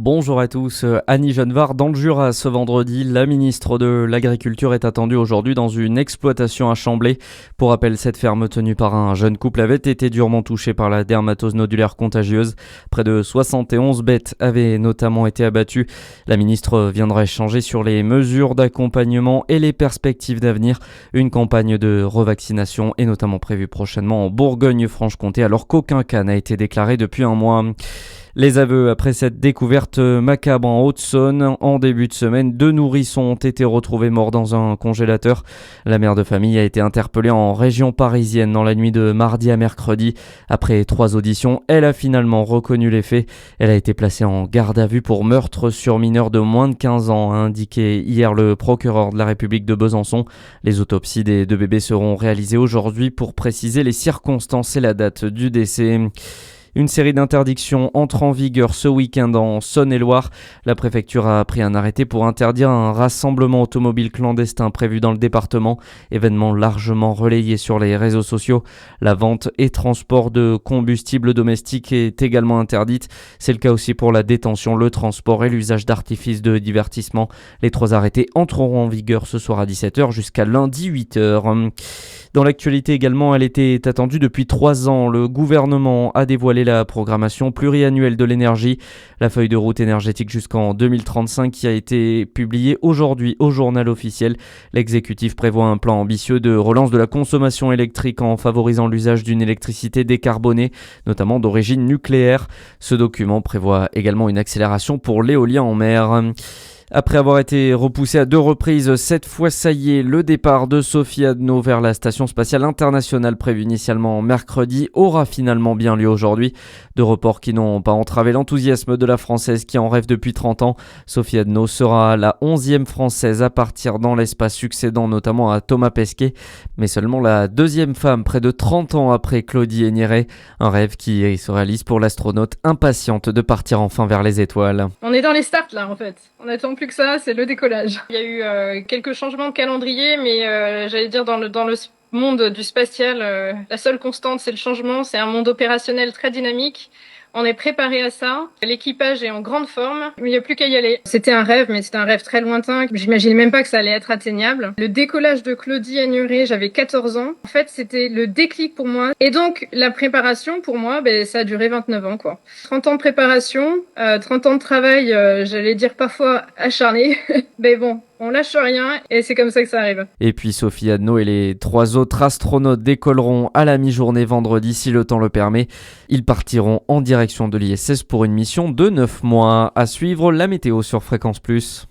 Bonjour à tous, Annie Genevard dans le Jura ce vendredi. La ministre de l'Agriculture est attendue aujourd'hui dans une exploitation à Chamblay. Pour rappel, cette ferme tenue par un jeune couple avait été durement touchée par la dermatose nodulaire contagieuse. Près de 71 bêtes avaient notamment été abattues. La ministre viendra échanger sur les mesures d'accompagnement et les perspectives d'avenir. Une campagne de revaccination est notamment prévue prochainement en Bourgogne-Franche-Comté alors qu'aucun cas n'a été déclaré depuis un mois. Les aveux après cette découverte macabre en Haute-Saône. En début de semaine, 2 nourrissons ont été retrouvés morts dans un congélateur. La mère de famille a été interpellée en région parisienne dans la nuit de mardi à mercredi. Après 3 auditions, elle a finalement reconnu les faits. Elle a été placée en garde à vue pour meurtre sur mineur de moins de 15 ans, a indiqué hier le procureur de la République de Besançon. Les autopsies des 2 bébés seront réalisées aujourd'hui pour préciser les circonstances et la date du décès. Une série d'interdictions entre en vigueur ce week-end en Saône-et-Loire. La préfecture a pris un arrêté pour interdire un rassemblement automobile clandestin prévu dans le département, événement largement relayé sur les réseaux sociaux. La vente et transport de combustible domestique est également interdite. C'est le cas aussi pour la détention, le transport et l'usage d'artifices de divertissement. Les 3 arrêtés entreront en vigueur ce soir à 17h jusqu'à lundi 8h. Dans l'actualité également, elle était attendue depuis 3 ans. Le gouvernement a dévoilé la programmation pluriannuelle de l'énergie. La feuille de route énergétique jusqu'en 2035 qui a été publiée aujourd'hui au journal officiel. L'exécutif prévoit un plan ambitieux de relance de la consommation électrique en favorisant l'usage d'une électricité décarbonée, notamment d'origine nucléaire. Ce document prévoit également une accélération pour l'éolien en mer. Après avoir été repoussé à 2 reprises, cette fois ça y est, le départ de Sophie Adno vers la station spatiale internationale prévu initialement mercredi aura finalement bien lieu aujourd'hui. 2 reports qui n'ont pas entravé l'enthousiasme de la Française qui en rêve depuis 30 ans. Sophie Adno sera la 11e Française à partir dans l'espace, succédant notamment à Thomas Pesquet, mais seulement la 2e femme près de 30 ans après Claudie Héniré. Un rêve qui se réalise pour l'astronaute impatiente de partir enfin vers les étoiles. On est dans les starts là en fait. On attend plus que ça, c'est le décollage. Il y a eu quelques changements de calendrier, mais j'allais dire dans le monde du spatial, la seule constante c'est le changement. C'est un monde opérationnel très dynamique. On est préparé à ça. L'équipage est en grande forme. Il n'y a plus qu'à y aller. C'était un rêve, mais c'était un rêve très lointain. J'imaginais même pas que ça allait être atteignable. Le décollage de Claudie Héniré, j'avais 14 ans. En fait, c'était le déclic pour moi. Et donc, la préparation, pour moi, ça a duré 29 ans, quoi. 30 ans de préparation, 30 ans de travail, j'allais dire parfois acharné. Mais bon, on lâche rien et c'est comme ça que ça arrive. Et puis Sophie Adno et les 3 autres astronautes décolleront à la mi-journée vendredi si le temps le permet. Ils partiront en direction de l'ISS pour une mission de 9 mois. À suivre la météo sur Fréquence Plus.